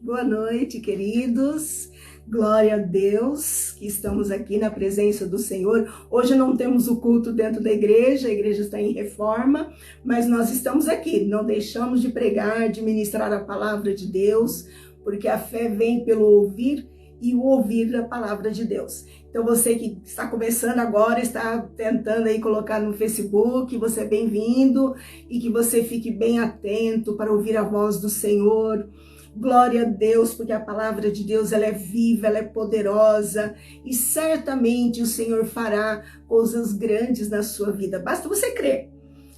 Boa noite, queridos. Glória a Deus que estamos aqui na presença do Senhor. Hoje não temos o culto dentro da igreja, a igreja está em reforma, mas nós estamos aqui. Não deixamos de pregar, de ministrar a palavra de Deus, porque a fé vem pelo ouvir e o ouvir da palavra de Deus. Então você que está começando agora, está tentando aí colocar no Facebook, você é bem-vindo e que você fique bem atento para ouvir a voz do Senhor. Glória a Deus, porque a palavra de Deus ela é viva, ela é poderosa e certamente o Senhor fará coisas grandes na sua vida. Basta você crer.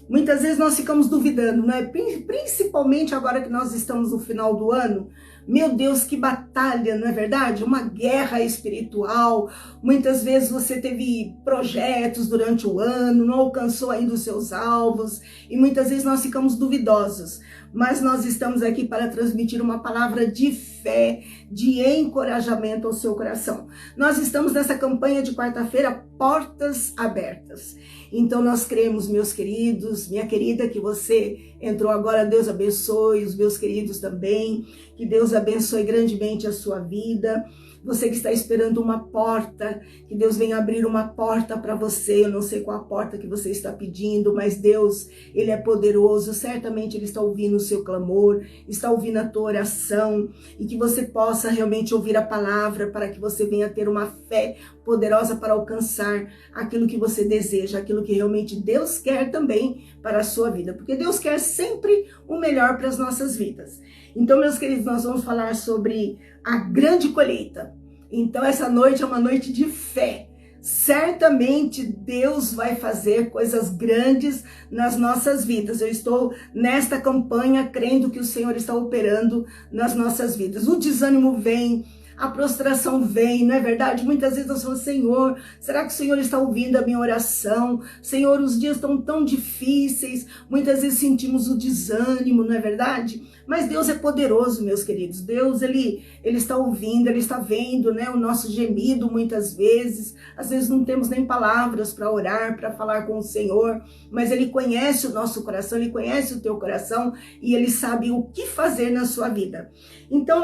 Muitas vezes nós ficamos duvidando, não é? Principalmente agora que nós estamos no final do ano. Meu Deus, que batalha, não é verdade? Uma guerra espiritual. Muitas vezes você teve projetos durante o ano, não alcançou ainda os seus alvos e muitas vezes nós ficamos duvidosos. Mas nós estamos aqui para transmitir uma palavra de fé, de encorajamento ao seu coração. Nós estamos nessa campanha de quarta-feira, Portas Abertas. Então nós cremos, meus queridos, minha querida, que você entrou agora, Deus abençoe, os meus queridos também, que Deus abençoe grandemente a sua vida. Você que está esperando uma porta, que Deus venha abrir uma porta para você. Eu não sei qual a porta que você está pedindo, mas Deus, Ele é poderoso. Certamente Ele está ouvindo o seu clamor, está ouvindo a tua oração e que você possa realmente ouvir a palavra para que você venha ter uma fé poderosa para alcançar aquilo que você deseja, aquilo que realmente Deus quer também para a sua vida. Porque Deus quer sempre o melhor para as nossas vidas. Então, meus queridos, nós vamos falar sobre a grande colheita. Então, essa noite é uma noite de fé. Certamente Deus vai fazer coisas grandes nas nossas vidas. Eu estou nesta campanha crendo que o Senhor está operando nas nossas vidas. O desânimo vem, a prostração vem, não é verdade? Muitas vezes nós falamos, Senhor, será que o Senhor está ouvindo a minha oração? Senhor, os dias estão tão difíceis, muitas vezes sentimos o desânimo, não é verdade? Mas Deus é poderoso, meus queridos. Deus, Ele está ouvindo, Ele está vendo, né, o nosso gemido muitas vezes. Às vezes não temos nem palavras para orar, para falar com o Senhor, mas Ele conhece o nosso coração, Ele conhece o teu coração e Ele sabe o que fazer na sua vida. Então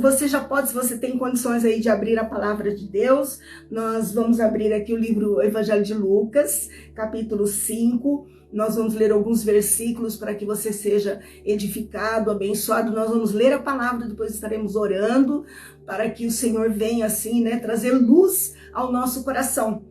você já pode, se você tem condições aí de abrir a palavra de Deus, nós vamos abrir aqui o livro o Evangelho de Lucas, capítulo 5. Nós vamos ler alguns versículos para que você seja edificado, abençoado. Nós vamos ler a palavra, depois estaremos orando para que o Senhor venha assim, né, trazer luz ao nosso coração.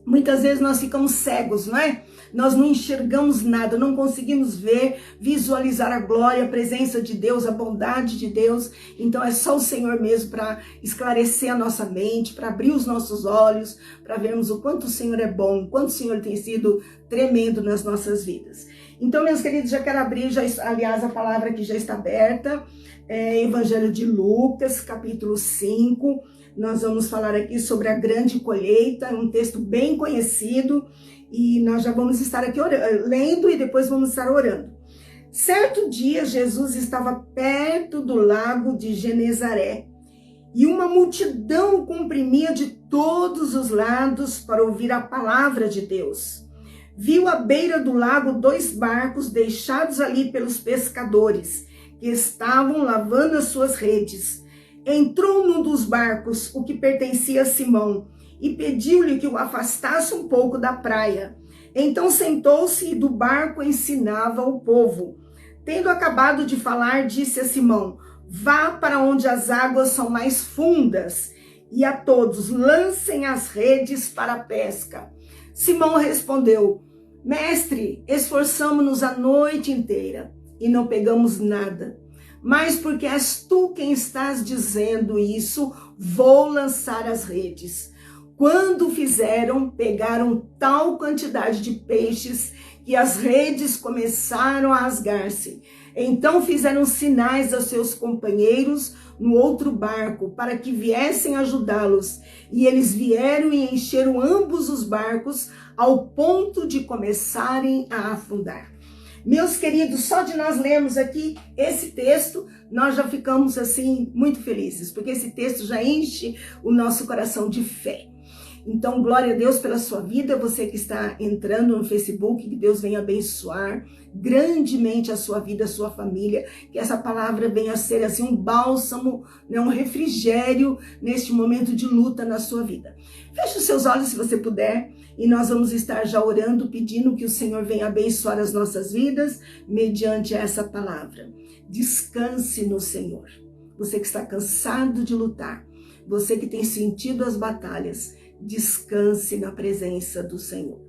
Muitas vezes nós ficamos cegos, não é? Nós não enxergamos nada, não conseguimos ver, visualizar a glória, a presença de Deus, a bondade de Deus. Então é só o Senhor mesmo para esclarecer a nossa mente, para abrir os nossos olhos, para vermos o quanto o Senhor é bom, o quanto o Senhor tem sido tremendo nas nossas vidas. Então, meus queridos, já quero abrir, aliás, a palavra aqui já está aberta, Evangelho de Lucas, capítulo 5. Nós vamos falar aqui sobre a grande colheita, um texto bem conhecido, e nós já vamos estar aqui lendo e depois vamos estar orando. Certo dia, Jesus estava perto do lago de Genezaré, e uma multidão o comprimia de todos os lados para ouvir a palavra de Deus. Viu à beira do lago 2 barcos deixados ali pelos pescadores, que estavam lavando as suas redes. Entrou num dos barcos, o que pertencia a Simão, e pediu-lhe que o afastasse um pouco da praia. Então sentou-se e do barco ensinava o povo. Tendo acabado de falar, disse a Simão, vá para onde as águas são mais fundas, e a todos lancem as redes para a pesca. Simão respondeu, mestre, esforçamo-nos a noite inteira e não pegamos nada. Mas porque és tu quem estás dizendo isso, vou lançar as redes. Quando fizeram, pegaram tal quantidade de peixes que as redes começaram a rasgar-se. Então fizeram sinais aos seus companheiros no outro barco para que viessem ajudá-los. E eles vieram e encheram ambos os barcos ao ponto de começarem a afundar. Meus queridos, só de nós lermos aqui esse texto, nós já ficamos assim muito felizes, porque esse texto já enche o nosso coração de fé. Então, glória a Deus pela sua vida, você que está entrando no Facebook, que Deus venha abençoar grandemente a sua vida, a sua família, que essa palavra venha a ser assim um bálsamo, né, um refrigério neste momento de luta na sua vida. Feche os seus olhos se você puder e nós vamos estar já orando, pedindo que o Senhor venha abençoar as nossas vidas mediante essa palavra. Descanse no Senhor. Você que está cansado de lutar, você que tem sentido as batalhas, descanse na presença do Senhor.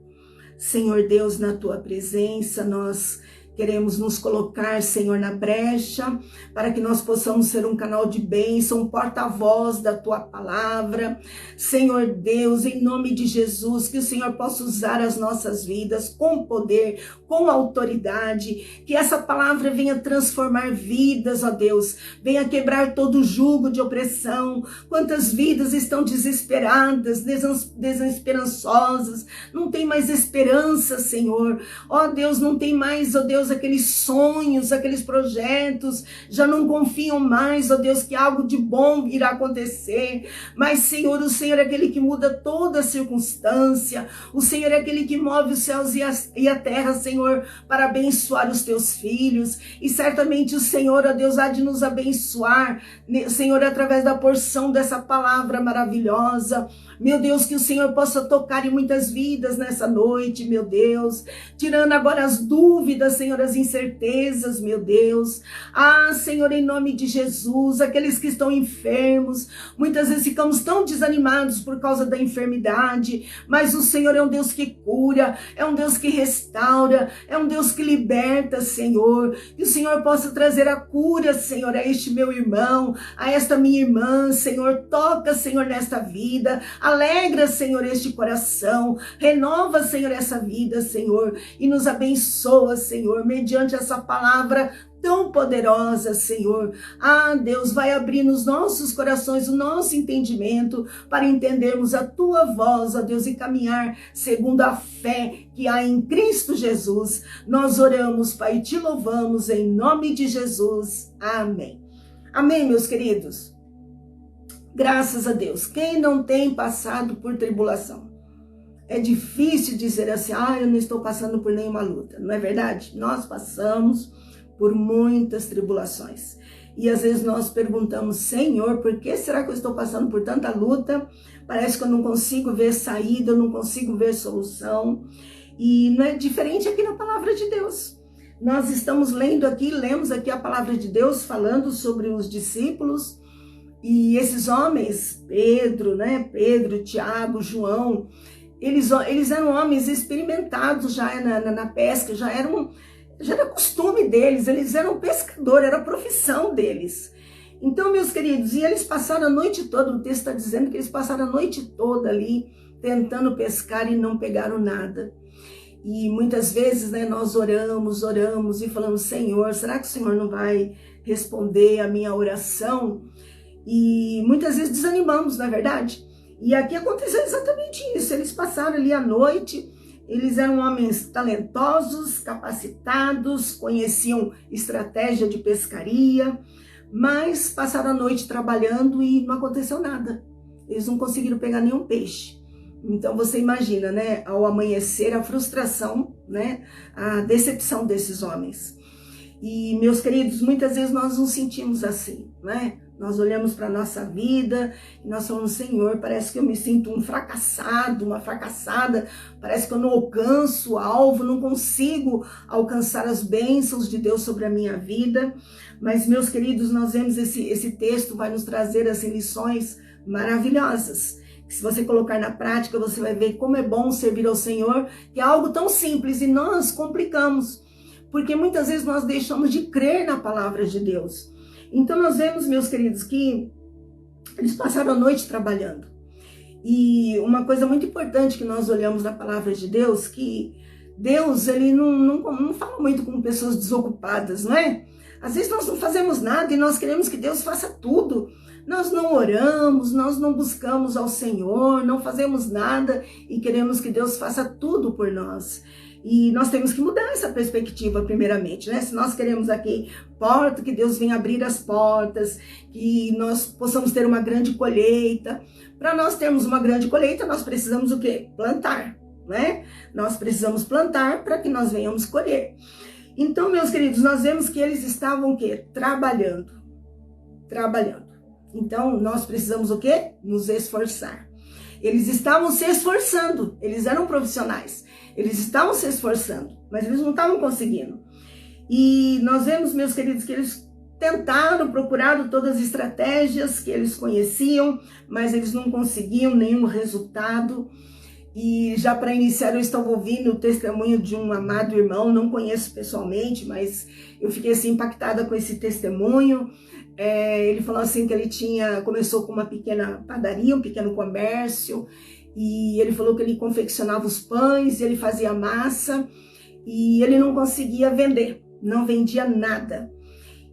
Senhor Deus, na tua presença, nós queremos nos colocar, Senhor, na brecha, para que nós possamos ser um canal de bênção, um porta-voz da tua palavra. Senhor Deus, em nome de Jesus, que o Senhor possa usar as nossas vidas com poder, com autoridade, que essa palavra venha transformar vidas, ó Deus, venha quebrar todo jugo de opressão. Quantas vidas estão desesperadas, desesperançosas, não tem mais esperança, Senhor. Ó Deus, não tem mais, ó Deus, aqueles sonhos, aqueles projetos, já não confiam mais, ó Deus, que algo de bom irá acontecer. Mas, Senhor, o Senhor é aquele que muda toda a circunstância, o Senhor é aquele que move os céus e a terra, Senhor, para abençoar os teus filhos, e certamente o Senhor, ó Deus, há de nos abençoar, Senhor, através da porção dessa palavra maravilhosa. Meu Deus, que o Senhor possa tocar em muitas vidas nessa noite, meu Deus, tirando agora as dúvidas, Senhor, as incertezas, meu Deus. Ah, Senhor, em nome de Jesus, aqueles que estão enfermos, muitas vezes ficamos tão desanimados por causa da enfermidade, mas o Senhor é um Deus que cura, é um Deus que restaura, é um Deus que liberta, Senhor. Que o Senhor possa trazer a cura, Senhor, a este meu irmão, a esta minha irmã, Senhor. Toca, Senhor, nesta vida. Alegra, Senhor, este coração. Renova, Senhor, essa vida, Senhor. E nos abençoa, Senhor, mediante essa palavra tão poderosa, Senhor. Ah, Deus, vai abrir nos nossos corações o nosso entendimento para entendermos a tua voz, ó Deus, e caminhar segundo a fé que há em Cristo Jesus. Nós oramos, Pai, e te louvamos em nome de Jesus. Amém. Amém, meus queridos. Graças a Deus. Quem não tem passado por tribulação? É difícil dizer assim, eu não estou passando por nenhuma luta. Não é verdade? Nós passamos por muitas tribulações. E às vezes nós perguntamos, Senhor, por que será que eu estou passando por tanta luta? Parece que eu não consigo ver saída, eu não consigo ver solução. E não é diferente aqui na palavra de Deus. Nós estamos lemos aqui a palavra de Deus falando sobre os discípulos. E esses homens, Pedro, Tiago, João, eles eram homens experimentados já na pesca, já era costume deles, eles eram pescadores, era a profissão deles. Então, meus queridos, e eles passaram a noite toda, o texto está dizendo que eles passaram a noite toda ali, tentando pescar e não pegaram nada. E muitas vezes, nós oramos e falamos, Senhor, será que o Senhor não vai responder a minha oração? E muitas vezes desanimamos, não é verdade? E aqui aconteceu exatamente isso. Eles passaram ali a noite, eles eram homens talentosos, capacitados, conheciam estratégia de pescaria, mas passaram a noite trabalhando e não aconteceu nada. Eles não conseguiram pegar nenhum peixe. Então você imagina, ao amanhecer, a frustração, a decepção desses homens. E, meus queridos, muitas vezes nós nos sentimos assim, Nós olhamos para a nossa vida e nós falamos, Senhor, parece que eu me sinto um fracassado, uma fracassada, parece que eu não alcanço o alvo, não consigo alcançar as bênçãos de Deus sobre a minha vida. Mas, meus queridos, nós vemos esse texto, vai nos trazer assim, lições maravilhosas. Que se você colocar na prática, você vai ver como é bom servir ao Senhor, que é algo tão simples e nós complicamos. Porque muitas vezes nós deixamos de crer na palavra de Deus. Então nós vemos, meus queridos, que eles passaram a noite trabalhando. E uma coisa muito importante que nós olhamos na palavra de Deus, que Deus, ele não fala muito com pessoas desocupadas, não é? Às vezes nós não fazemos nada e nós queremos que Deus faça tudo. Nós não oramos, nós não buscamos ao Senhor, não fazemos nada e queremos que Deus faça tudo por nós. E nós temos que mudar essa perspectiva primeiramente, né? Se nós queremos aqui que Deus venha abrir as portas, que nós possamos ter uma grande colheita. Para nós termos uma grande colheita, nós precisamos o quê? Plantar, né? Nós precisamos plantar para que nós venhamos colher. Então, meus queridos, nós vemos que eles estavam o quê? Trabalhando. Então, nós precisamos o quê? Nos esforçar. Eles estavam se esforçando, eles eram profissionais, eles estavam se esforçando, mas eles não estavam conseguindo. E nós vemos, meus queridos, que eles tentaram, procuraram todas as estratégias que eles conheciam, mas eles não conseguiam nenhum resultado. E já para iniciar, eu estava ouvindo o testemunho de um amado irmão, não conheço pessoalmente, mas eu fiquei assim impactada com esse testemunho. Ele falou assim que ele começou com uma pequena padaria, um pequeno comércio, e ele falou que ele confeccionava os pães, ele fazia massa, e ele não conseguia vender, não vendia nada.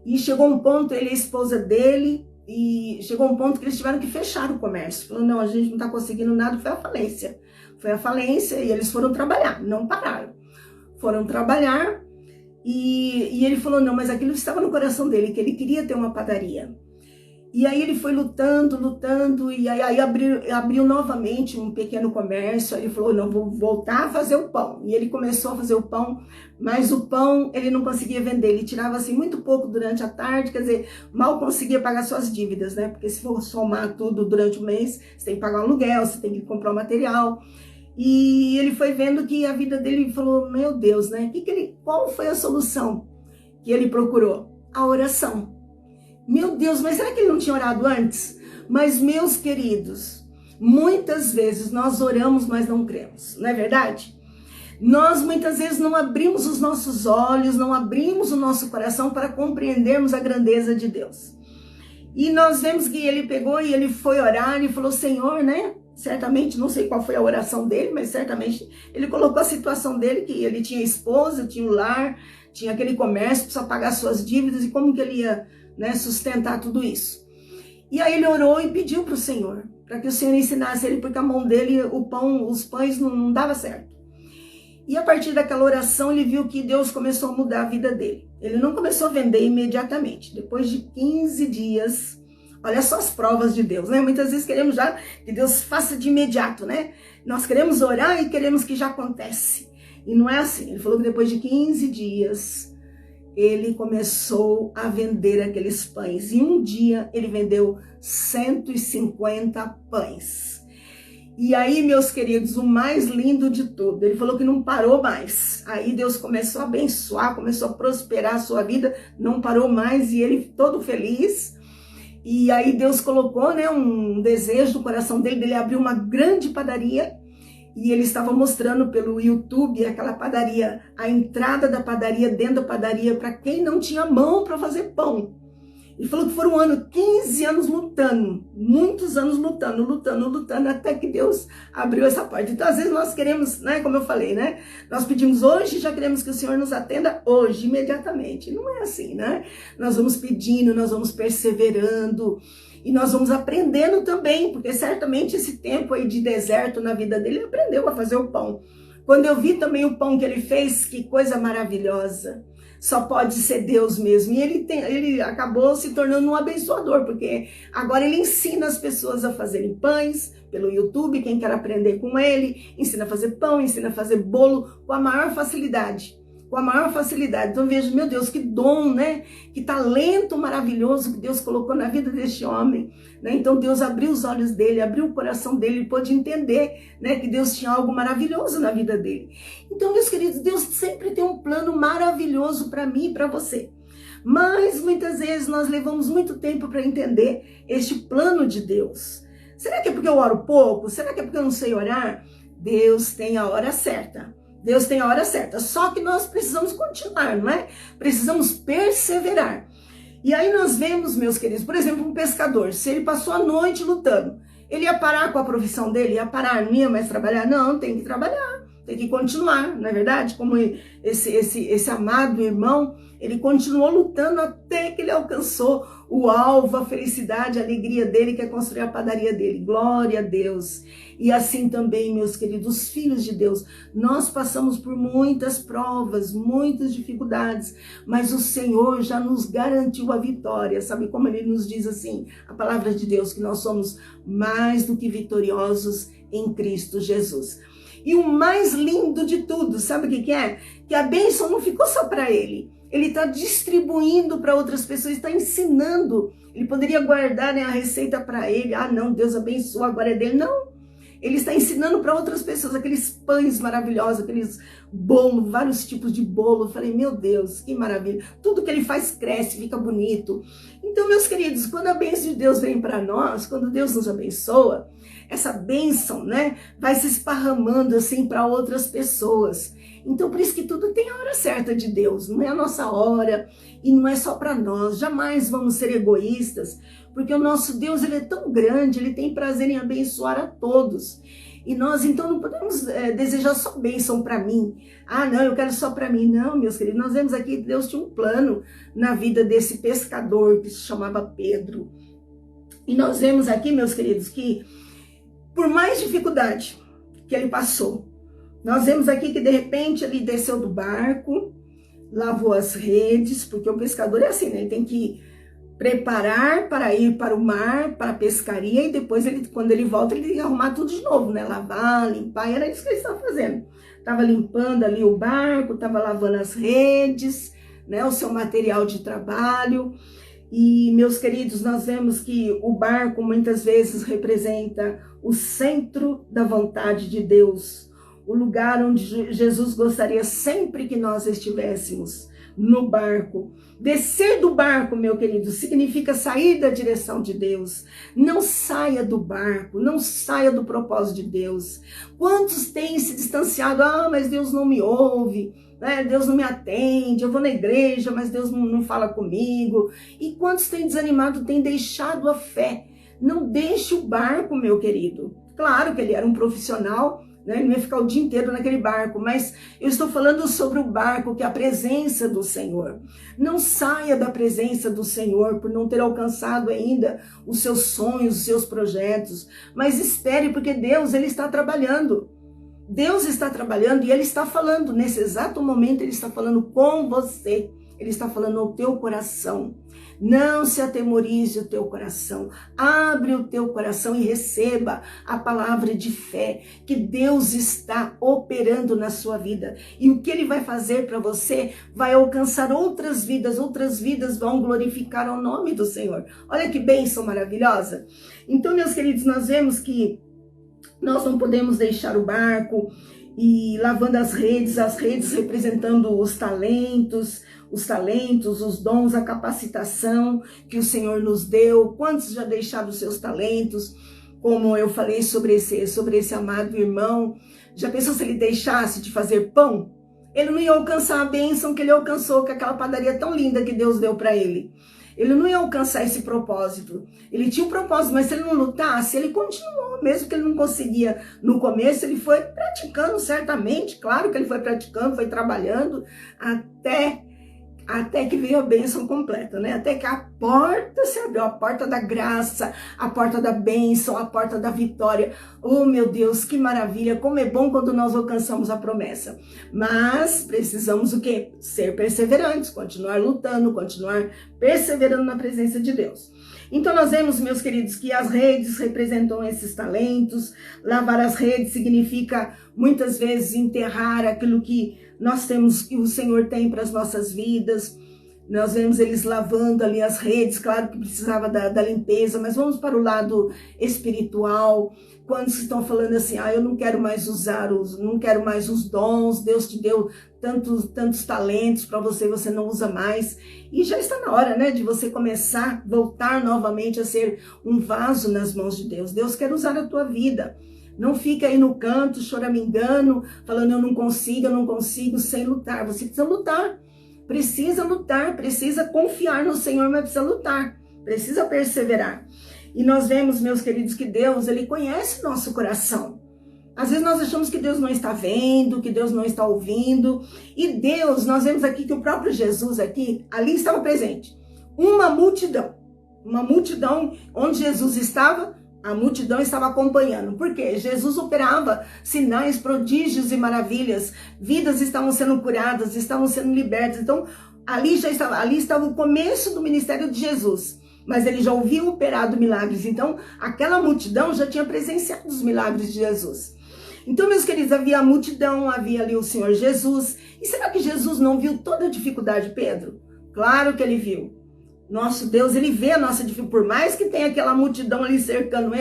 E chegou um ponto, ele e a esposa dele, e chegou um ponto que eles tiveram que fechar o comércio. Falou, não, a gente não está conseguindo nada, foi a falência. Foi a falência e eles foram trabalhar, não pararam. Foram trabalhar. E ele falou, não, mas aquilo estava no coração dele, que ele queria ter uma padaria. E aí ele foi lutando, e aí abriu novamente um pequeno comércio. Aí ele falou, não, vou voltar a fazer o pão. E ele começou a fazer o pão, mas o pão ele não conseguia vender. Ele tirava assim muito pouco durante a tarde, quer dizer, mal conseguia pagar suas dívidas, né? Porque se for somar tudo durante o mês, você tem que pagar um aluguel, você tem que comprar o material. E ele foi vendo que a vida dele, falou, meu Deus, né? Qual foi a solução que ele procurou? A oração. Meu Deus, mas será que ele não tinha orado antes? Mas, meus queridos, muitas vezes nós oramos, mas não cremos, não é verdade? Nós muitas vezes não abrimos os nossos olhos, não abrimos o nosso coração para compreendermos a grandeza de Deus. E nós vemos que ele pegou e ele foi orar e falou, Senhor, né? Certamente, não sei qual foi a oração dele, mas certamente ele colocou a situação dele, que ele tinha esposa, tinha um lar, tinha aquele comércio, precisava pagar suas dívidas, e como que ele ia, né, sustentar tudo isso. E aí ele orou e pediu para o Senhor, para que o Senhor ensinasse ele, porque a mão dele, os pães não dava certo. E a partir daquela oração, ele viu que Deus começou a mudar a vida dele. Ele não começou a vender imediatamente. Depois de 15 dias... Olha só as provas de Deus, né? Muitas vezes queremos já que Deus faça de imediato, né? Nós queremos orar e queremos que já acontece. E não é assim. Ele falou que depois de 15 dias, ele começou a vender aqueles pães. E um dia ele vendeu 150 pães. E aí, meus queridos, o mais lindo de tudo, ele falou que não parou mais. Aí Deus começou a abençoar, começou a prosperar a sua vida, não parou mais, e ele todo feliz. E aí Deus colocou, né, um desejo no coração dele abrir uma grande padaria. E ele estava mostrando pelo YouTube aquela padaria, a entrada da padaria, dentro da padaria, para quem não tinha mão para fazer pão. Ele falou que foram 15 anos lutando, muitos anos lutando, até que Deus abriu essa porta. Então, às vezes nós queremos, né, como eu falei, né, nós pedimos hoje, já queremos que o Senhor nos atenda hoje, imediatamente. Não é assim, né? Nós vamos pedindo, nós vamos perseverando, e nós vamos aprendendo também, porque certamente esse tempo aí de deserto na vida dele, ele aprendeu a fazer o pão. Quando eu vi também o pão que ele fez, que coisa maravilhosa. Só pode ser Deus mesmo. E ele acabou se tornando um abençoador, porque agora ele ensina as pessoas a fazerem pães pelo YouTube, quem quer aprender com ele, ensina a fazer pão, ensina a fazer bolo com a maior facilidade. Com a maior facilidade. Então eu vejo, meu Deus, que dom, né? Que talento maravilhoso que Deus colocou na vida deste homem, né? Então Deus abriu os olhos dele, abriu o coração dele, ele pôde entender, né, que Deus tinha algo maravilhoso na vida dele. Então, meus queridos, Deus sempre tem um plano maravilhoso para mim e para você. Mas muitas vezes nós levamos muito tempo para entender este plano de Deus. Será que é porque eu oro pouco? Será que é porque eu não sei orar? Deus tem a hora certa. Deus tem a hora certa, só que nós precisamos continuar, não é? Precisamos perseverar. E aí nós vemos, meus queridos, por exemplo, um pescador, se ele passou a noite lutando, ele ia parar com a profissão dele, ia parar, não ia mais trabalhar? Não, tem que trabalhar, tem que continuar, não é verdade? Como esse amado irmão, ele continuou lutando até que ele alcançou o alvo, a felicidade, a alegria dele, que é construir a padaria dele. Glória a Deus. E assim também, meus queridos filhos de Deus, nós passamos por muitas provas, muitas dificuldades, mas o Senhor já nos garantiu a vitória. Sabe como ele nos diz assim, a palavra de Deus, que nós somos mais do que vitoriosos em Cristo Jesus. E o mais lindo de tudo, sabe o que é? Que a bênção não ficou só para ele. Ele está distribuindo para outras pessoas, está ensinando. Ele poderia guardar, né, a receita para ele. Ah, não, Deus abençoa, agora é dele. Não. Ele está ensinando para outras pessoas aqueles pães maravilhosos, aqueles bolos, vários tipos de bolo. Eu falei, meu Deus, que maravilha. Tudo que ele faz cresce, fica bonito. Então, meus queridos, quando a bênção de Deus vem para nós, quando Deus nos abençoa, essa bênção, né, vai se esparramando assim para outras pessoas. Então, por isso que tudo tem a hora certa de Deus, não é a nossa hora e não é só para nós. Jamais vamos ser egoístas, porque o nosso Deus, ele é tão grande, ele tem prazer em abençoar a todos. E nós, então, não podemos desejar só bênção para mim. Ah, não, eu quero só para mim. Não, meus queridos, nós vemos aqui que Deus tinha um plano na vida desse pescador que se chamava Pedro. E nós vemos aqui, meus queridos, que por mais dificuldade que ele passou, nós vemos aqui que de repente ele desceu do barco, lavou as redes, porque o pescador é assim, né? Ele tem que preparar para ir para o mar, para a pescaria, e depois, quando ele volta, ele tem que arrumar tudo de novo, né? Lavar, limpar, e era isso que ele estava fazendo. Estava limpando ali o barco, estava lavando as redes, né? O seu material de trabalho. E, meus queridos, nós vemos que o barco muitas vezes representa o centro da vontade de Deus, o lugar onde Jesus gostaria sempre que nós estivéssemos, no barco. Descer do barco, meu querido, significa sair da direção de Deus. Não saia do barco, não saia do propósito de Deus. Quantos têm se distanciado? Ah, mas Deus não me ouve, né? Deus não me atende, eu vou na igreja, mas Deus não fala comigo. E quantos têm desanimado, têm deixado a fé? Não deixe o barco, meu querido. Claro que ele era um profissional, né? Ele não ia ficar o dia inteiro naquele barco, mas eu estou falando sobre o barco, que é a presença do Senhor. Não saia da presença do Senhor por não ter alcançado ainda os seus sonhos, os seus projetos, mas espere, porque Deus, ele está trabalhando. Deus está trabalhando e ele está falando, nesse exato momento, ele está falando com você, ele está falando ao teu coração. Não se atemorize o teu coração, abre o teu coração e receba a palavra de fé, que Deus está operando na sua vida. E o que ele vai fazer para você vai alcançar outras vidas vão glorificar o nome do Senhor. Olha que bênção maravilhosa. Então, meus queridos, nós vemos que nós não podemos deixar o barco e lavando as redes representando os talentos, os dons, a capacitação que o Senhor nos deu. Quantos já deixaram os seus talentos? Como eu falei sobre esse amado irmão, já pensou se ele deixasse de fazer pão? Ele não ia alcançar a bênção que ele alcançou, com aquela padaria tão linda que Deus deu para ele. Ele não ia alcançar esse propósito. Ele tinha um propósito, mas se ele não lutasse, ele continuou. Mesmo que ele não conseguia no começo, ele foi praticando certamente. Claro que ele foi praticando, foi trabalhando, até que veio a bênção completa, né? Até que a porta se abriu, a porta da graça, a porta da bênção, a porta da vitória. Oh, meu Deus, que maravilha! Como é bom quando nós alcançamos a promessa. Mas precisamos o quê? Ser perseverantes, continuar lutando, continuar perseverando na presença de Deus. Então nós vemos, meus queridos, que as redes representam esses talentos. Lavar as redes significa muitas vezes enterrar aquilo que nós temos, que o Senhor tem para as nossas vidas. Nós vemos eles lavando ali as redes, claro que precisava da limpeza, mas vamos para o lado espiritual. Quantos estão falando assim, eu não quero mais não quero mais os dons, Deus te deu tantos talentos para você não usa mais. E já está na hora, né, de você começar, voltar novamente a ser um vaso nas mãos de Deus. Deus quer usar a tua vida. Não fica aí no canto, choramingando, falando eu não consigo, sem lutar. Você precisa lutar, precisa confiar no Senhor, mas precisa lutar, precisa perseverar. E nós vemos, meus queridos, que Deus, ele conhece nosso coração. Às vezes nós achamos que Deus não está vendo, que Deus não está ouvindo. E Deus, nós vemos aqui que o próprio Jesus aqui, ali estava presente. Uma multidão onde Jesus estava, a multidão estava acompanhando. Por quê? Jesus operava sinais, prodígios e maravilhas. Vidas estavam sendo curadas, estavam sendo libertas. Então, ali estava o começo do ministério de Jesus. Mas ele já ouviu operado milagres. Então, aquela multidão já tinha presenciado os milagres de Jesus. Então, meus queridos, havia a multidão, havia ali o Senhor Jesus. E será que Jesus não viu toda a dificuldade de Pedro? Claro que ele viu. Nosso Deus, ele vê a nossa dificuldade. Por mais que tenha aquela multidão ali cercando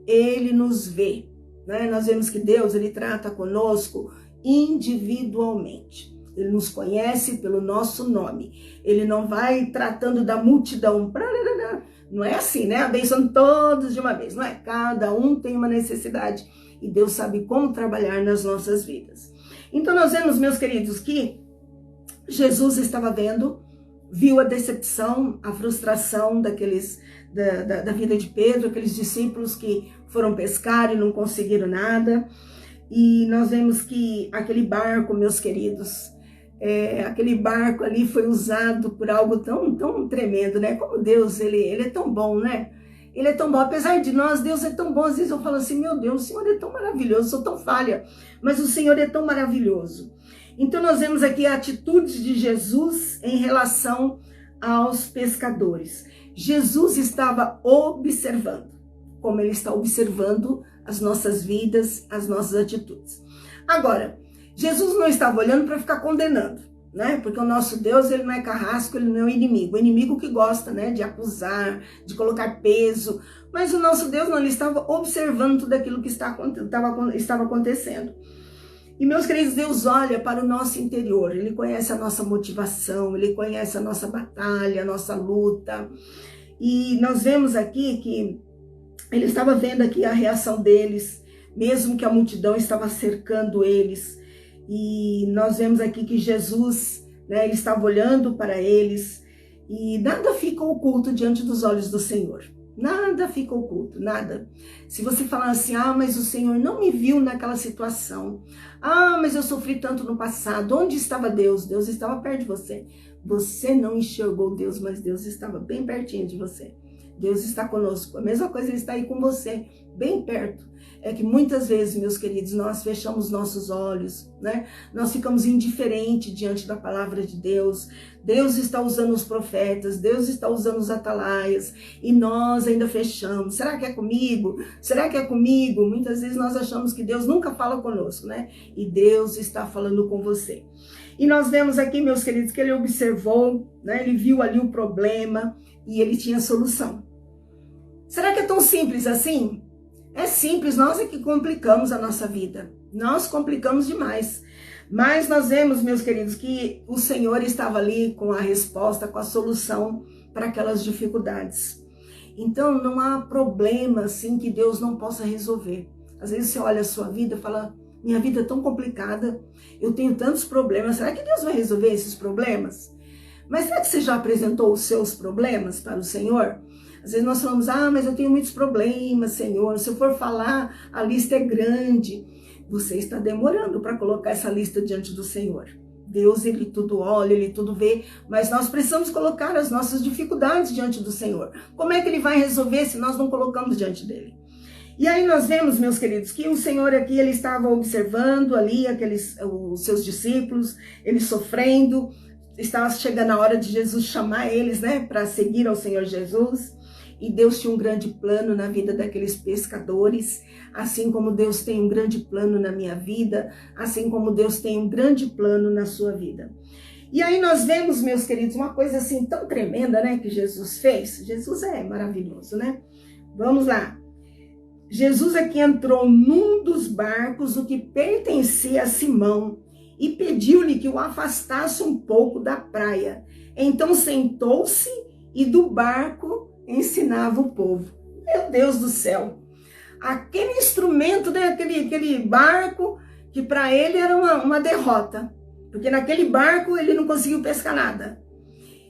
ele nos vê. Né? Nós vemos que Deus, ele trata conosco individualmente. Ele nos conhece pelo nosso nome. Ele não vai tratando da multidão. Não é assim, né? Abençoando todos de uma vez. Não é? Cada um tem uma necessidade. E Deus sabe como trabalhar nas nossas vidas. Então nós vemos, meus queridos, que Jesus estava viu a decepção, a frustração da vida de Pedro, aqueles discípulos que foram pescar e não conseguiram nada. E nós vemos que aquele barco, meus queridos, aquele barco ali foi usado por algo tão tremendo, né? Como Deus, ele é tão bom, né? Ele é tão bom, apesar de nós, Deus é tão bom. Às vezes eu falo assim, meu Deus, o Senhor é tão maravilhoso, eu sou tão falha, mas o Senhor é tão maravilhoso. Então nós vemos aqui a atitude de Jesus em relação aos pescadores. Jesus estava observando, como ele está observando as nossas vidas, as nossas atitudes. Agora, Jesus não estava olhando para ficar condenando, né? Porque o nosso Deus, ele não é carrasco, ele não é o inimigo que gosta, né, de acusar, de colocar peso. Mas o nosso Deus não, ele estava observando tudo aquilo que estava acontecendo. E, meus queridos, Deus olha para o nosso interior, ele conhece a nossa motivação, ele conhece a nossa batalha, a nossa luta. E nós vemos aqui que ele estava vendo aqui a reação deles, mesmo que a multidão estava cercando eles. E nós vemos aqui que Jesus, né, ele estava olhando para eles e nada fica oculto diante dos olhos do Senhor. Nada fica oculto, nada. Se você falar assim, mas o Senhor não me viu naquela situação. Mas eu sofri tanto no passado. Onde estava Deus? Deus estava perto de você. Você não enxergou Deus, mas Deus estava bem pertinho de você. Deus está conosco. A mesma coisa, ele está aí com você, bem perto. É que muitas vezes, meus queridos, nós fechamos nossos olhos, né? Nós ficamos indiferentes diante da palavra de Deus. Deus está usando os profetas, Deus está usando os atalaias, e nós ainda fechamos. Será que é comigo? Será que é comigo? Muitas vezes nós achamos que Deus nunca fala conosco, né? E Deus está falando com você. E nós vemos aqui, meus queridos, que ele observou, né? Ele viu ali o problema e ele tinha solução. Será que é tão simples assim? É simples, nós é que complicamos a nossa vida. Nós complicamos demais. Mas nós vemos, meus queridos, que o Senhor estava ali com a resposta, com a solução para aquelas dificuldades. Então não há problema assim que Deus não possa resolver. Às vezes você olha a sua vida e fala, minha vida é tão complicada, eu tenho tantos problemas, será que Deus vai resolver esses problemas? Mas será que você já apresentou os seus problemas para o Senhor? Às vezes nós falamos, mas eu tenho muitos problemas, Senhor. Se eu for falar, a lista é grande. Você está demorando para colocar essa lista diante do Senhor. Deus, ele tudo olha, ele tudo vê, mas nós precisamos colocar as nossas dificuldades diante do Senhor. Como é que ele vai resolver se nós não colocamos diante dele? E aí nós vemos, meus queridos, que o Senhor aqui, ele estava observando ali os seus discípulos, eles sofrendo. Estava chegando a hora de Jesus chamar eles, né, para seguir ao Senhor Jesus. E Deus tinha um grande plano na vida daqueles pescadores, assim como Deus tem um grande plano na minha vida, assim como Deus tem um grande plano na sua vida. E aí nós vemos, meus queridos, uma coisa assim tão tremenda, né, que Jesus fez. Jesus é maravilhoso, né? Vamos lá. Jesus aqui entrou num dos barcos, o que pertencia a Simão, e pediu-lhe que o afastasse um pouco da praia. Então sentou-se e do barco ensinava o povo. Meu Deus do céu! Aquele instrumento, né, aquele barco, que para ele era uma derrota. Porque naquele barco ele não conseguiu pescar nada.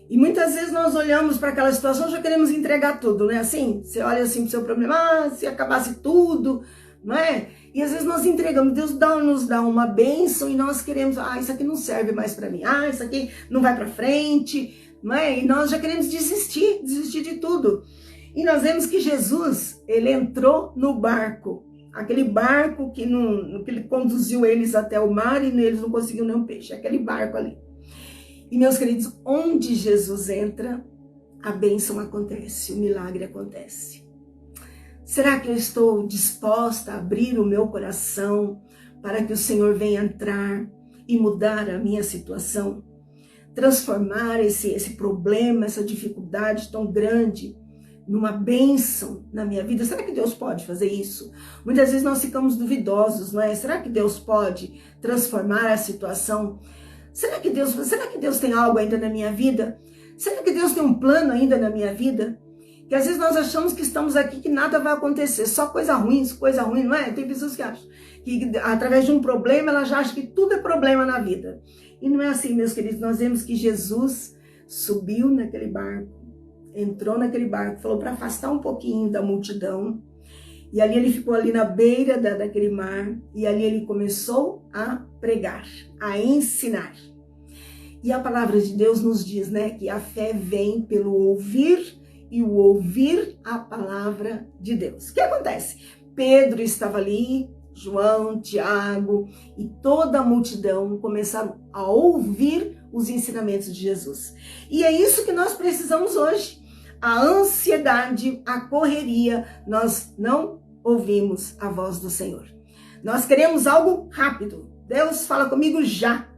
E muitas vezes nós olhamos para aquela situação e já queremos entregar tudo, né? Assim, você olha assim para o seu problema, se acabasse tudo, não é? E às vezes nós entregamos, Deus nos dá uma bênção e nós queremos, isso aqui não serve mais para mim, isso aqui não vai para frente, não é? E nós já queremos desistir de tudo. E nós vemos que Jesus, ele entrou no barco, aquele barco que ele conduziu eles até o mar e eles não conseguiam nenhum peixe, aquele barco ali. E meus queridos, onde Jesus entra, a bênção acontece, o milagre acontece. Será que eu estou disposta a abrir o meu coração para que o Senhor venha entrar e mudar a minha situação? Transformar esse problema, essa dificuldade tão grande numa bênção na minha vida? Será que Deus pode fazer isso? Muitas vezes nós ficamos duvidosos, não é? Será que Deus pode transformar a situação? Será que Deus tem algo ainda na minha vida? Será que Deus tem um plano ainda na minha vida? Que às vezes nós achamos que estamos aqui, que nada vai acontecer, só coisa ruim, não é? Tem pessoas que acham que através de um problema, ela já acha que tudo é problema na vida. E não é assim, meus queridos. Nós vemos que Jesus subiu naquele barco, entrou naquele barco, falou para afastar um pouquinho da multidão. E ali ele ficou ali na beira daquele mar, e ali ele começou a pregar, a ensinar. E a palavra de Deus nos diz, né, que a fé vem pelo ouvir, e o ouvir a palavra de Deus. O que acontece? Pedro estava ali, João, Tiago e toda a multidão começaram a ouvir os ensinamentos de Jesus. E é isso que nós precisamos hoje. A ansiedade, a correria, nós não ouvimos a voz do Senhor. Nós queremos algo rápido. Deus fala comigo já.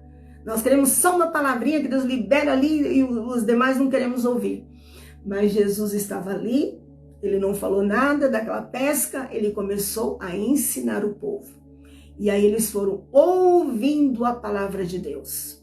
Nós queremos só uma palavrinha que Deus libera ali e os demais não queremos ouvir. Mas Jesus estava ali, ele não falou nada daquela pesca, ele começou a ensinar o povo. E aí eles foram ouvindo a palavra de Deus.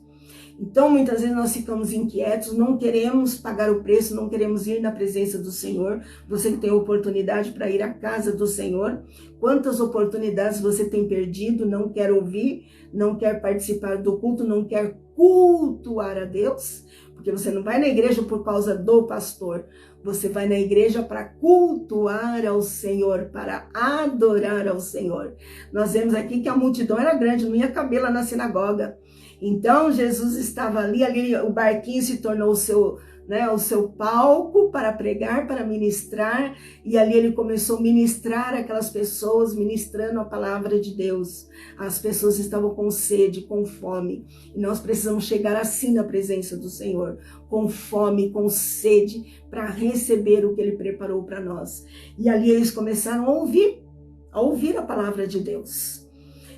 Então, muitas vezes nós ficamos inquietos, não queremos pagar o preço, não queremos ir na presença do Senhor. Você que tem oportunidade para ir à casa do Senhor, quantas oportunidades você tem perdido, não quer ouvir, não quer participar do culto, não quer cultuar a Deus? Porque você não vai na igreja por causa do pastor, você vai na igreja para cultuar ao Senhor, para adorar ao Senhor. Nós vemos aqui que a multidão era grande, não ia caber lá na sinagoga. Então Jesus estava ali o barquinho se tornou o seu palco para pregar, para ministrar, e ali ele começou a ministrar aquelas pessoas, ministrando a palavra de Deus. As pessoas estavam com sede, com fome, e nós precisamos chegar assim na presença do Senhor, com fome, com sede, para receber o que Ele preparou para nós. E ali eles começaram a ouvir a palavra de Deus.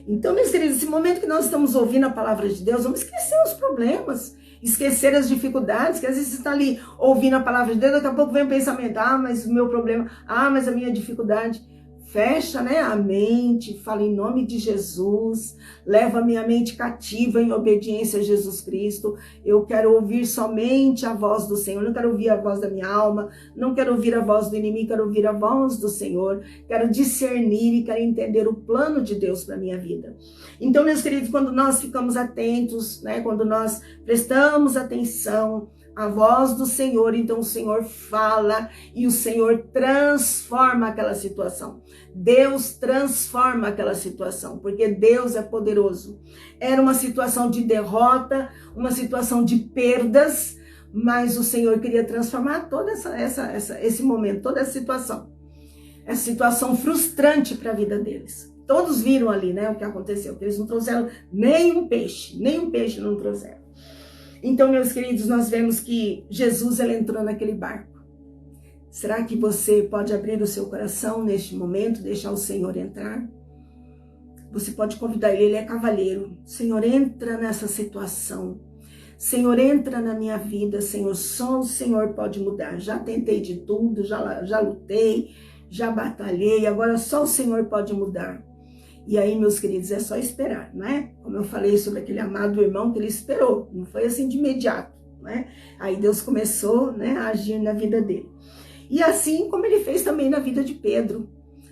Então, meus queridos, esse momento que nós estamos ouvindo a palavra de Deus, vamos esquecer os problemas, esquecer as dificuldades, que às vezes você está ali ouvindo a palavra de Deus, daqui a pouco vem o pensamento, mas o meu problema, mas a minha dificuldade. Fecha, né, a mente, fala em nome de Jesus, leva a minha mente cativa em obediência a Jesus Cristo. Eu quero ouvir somente a voz do Senhor, não quero ouvir a voz da minha alma, não quero ouvir a voz do inimigo, quero ouvir a voz do Senhor, quero discernir e quero entender o plano de Deus para a minha vida. Então, meus queridos, quando nós ficamos atentos, né, quando nós prestamos atenção a voz do Senhor, então o Senhor fala e o Senhor transforma aquela situação. Deus transforma aquela situação, porque Deus é poderoso. Era uma situação de derrota, uma situação de perdas, mas o Senhor queria transformar todo esse momento, toda essa situação frustrante para a vida deles. Todos viram ali, né, o que aconteceu, que eles não trouxeram nenhum peixe não trouxeram. Então, meus queridos, nós vemos que Jesus, ele entrou naquele barco. Será que você pode abrir o seu coração neste momento, deixar o Senhor entrar? Você pode convidar ele é cavalheiro. Senhor, entra nessa situação. Senhor, entra na minha vida, Senhor, só o Senhor pode mudar. Já tentei de tudo, já lutei, já batalhei, agora só o Senhor pode mudar. E aí, meus queridos, é só esperar, né? Como eu falei sobre aquele amado irmão que ele esperou, não foi assim de imediato, né? Aí Deus começou, né, a agir na vida dele. E assim como ele fez também na vida de Pedro,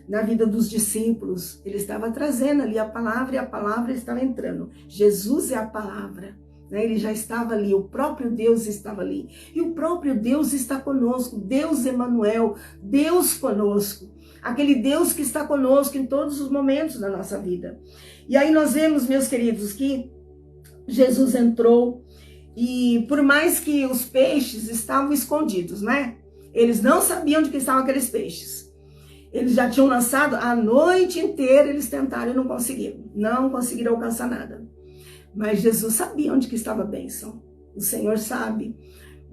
na vida dos discípulos, ele estava trazendo ali a palavra e a palavra estava entrando. Jesus é a palavra. né? Ele já estava ali, o próprio Deus estava ali. E o próprio Deus está conosco, Deus Emanuel, Deus conosco. Aquele Deus que está conosco em todos os momentos da nossa vida. E aí nós vemos, meus queridos, que Jesus entrou e por mais que os peixes estavam escondidos, né? Eles não sabiam de que estavam aqueles peixes. Eles já tinham lançado a noite inteira, eles tentaram e não conseguiram alcançar nada. Mas Jesus sabia onde que estava a bênção. O Senhor sabe,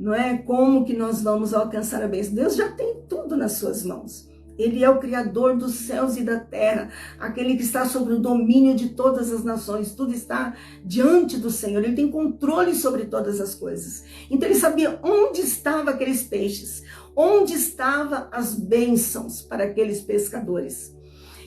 não é? Como que nós vamos alcançar a bênção. Deus já tem tudo nas suas mãos. Ele é o Criador dos céus e da terra, aquele que está sobre o domínio de todas as nações, tudo está diante do Senhor, ele tem controle sobre todas as coisas. Então ele sabia onde estavam aqueles peixes, onde estavam as bênçãos para aqueles pescadores.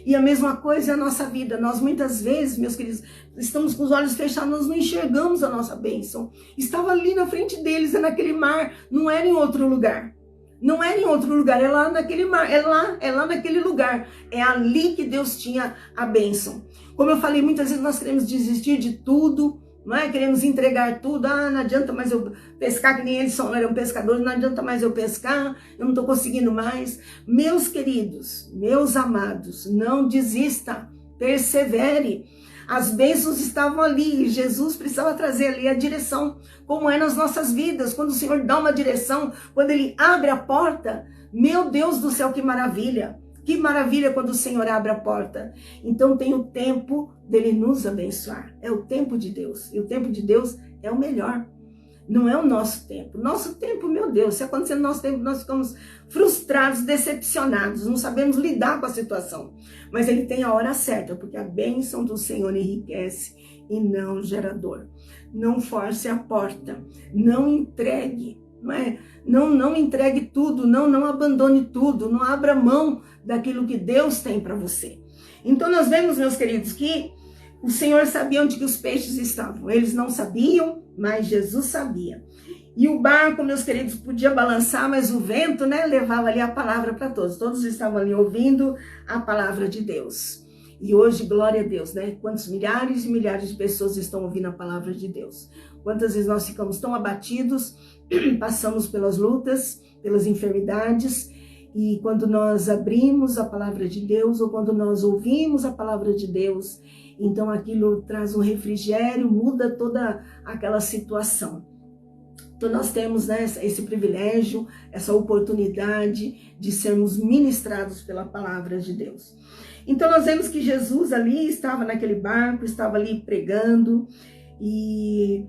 E a mesma coisa é a nossa vida, nós muitas vezes, meus queridos, estamos com os olhos fechados, nós não enxergamos a nossa bênção. Estava ali na frente deles, é naquele mar, não era em outro lugar. Não era em outro lugar, é lá naquele mar, é lá naquele lugar. É ali que Deus tinha a bênção. Como eu falei, muitas vezes nós queremos desistir de tudo, não é? Queremos entregar tudo. Não adianta mais eu pescar, que nem eles eram pescadores, não adianta mais eu pescar, eu não estou conseguindo mais. Meus queridos, meus amados, não desista, persevere. As bênçãos estavam ali e Jesus precisava trazer ali a direção, como é nas nossas vidas. Quando o Senhor dá uma direção, quando Ele abre a porta, meu Deus do céu, que maravilha! Que maravilha quando o Senhor abre a porta. Então tem o tempo dele nos abençoar. É o tempo de Deus. E o tempo de Deus é o melhor. Não é o nosso tempo. Nosso tempo, meu Deus, se acontecer no nosso tempo, nós ficamos frustrados, decepcionados, não sabemos lidar com a situação. Mas ele tem a hora certa, porque a bênção do Senhor enriquece e não gera dor. Não force a porta, não entregue, não é? Não entregue tudo, não abandone tudo, não abra mão daquilo que Deus tem para você. Então nós vemos, meus queridos, que o Senhor sabia onde que os peixes estavam. Eles não sabiam, mas Jesus sabia. E o barco, meus queridos, podia balançar, mas o vento, né, levava ali a palavra para todos. Todos estavam ali ouvindo a palavra de Deus. E hoje, glória a Deus, né? Quantos milhares e milhares de pessoas estão ouvindo a palavra de Deus. Quantas vezes nós ficamos tão abatidos, passamos pelas lutas, pelas enfermidades, e quando nós abrimos a palavra de Deus, ou quando nós ouvimos a palavra de Deus, então aquilo traz um refrigério, muda toda aquela situação. Então nós temos, né, esse privilégio, essa oportunidade de sermos ministrados pela palavra de Deus. Então nós vemos que Jesus ali estava naquele barco, estava ali pregando, e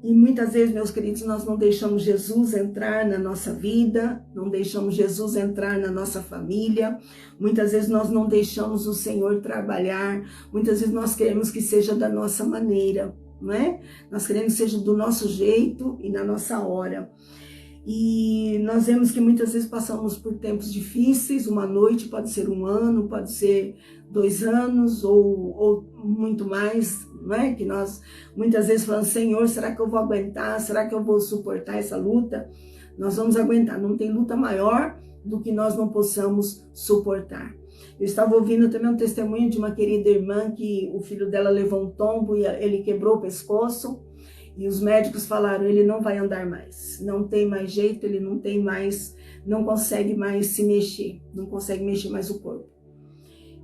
muitas vezes, meus queridos, nós não deixamos Jesus entrar na nossa vida, não deixamos Jesus entrar na nossa família, muitas vezes nós não deixamos o Senhor trabalhar, muitas vezes nós queremos que seja da nossa maneira, não é? Nós queremos que seja do nosso jeito e na nossa hora. E nós vemos que muitas vezes passamos por tempos difíceis, uma noite pode ser 1 ano, pode ser 2 anos ou muito mais, não é? Que nós muitas vezes falamos, Senhor, será que eu vou aguentar? Será que eu vou suportar essa luta? Nós vamos aguentar, não tem luta maior do que nós não possamos suportar. Eu estava ouvindo também um testemunho de uma querida irmã que o filho dela levou um tombo e ele quebrou o pescoço. E os médicos falaram, ele não vai andar mais, não tem mais jeito, ele não consegue mais se mexer, não consegue mexer mais o corpo.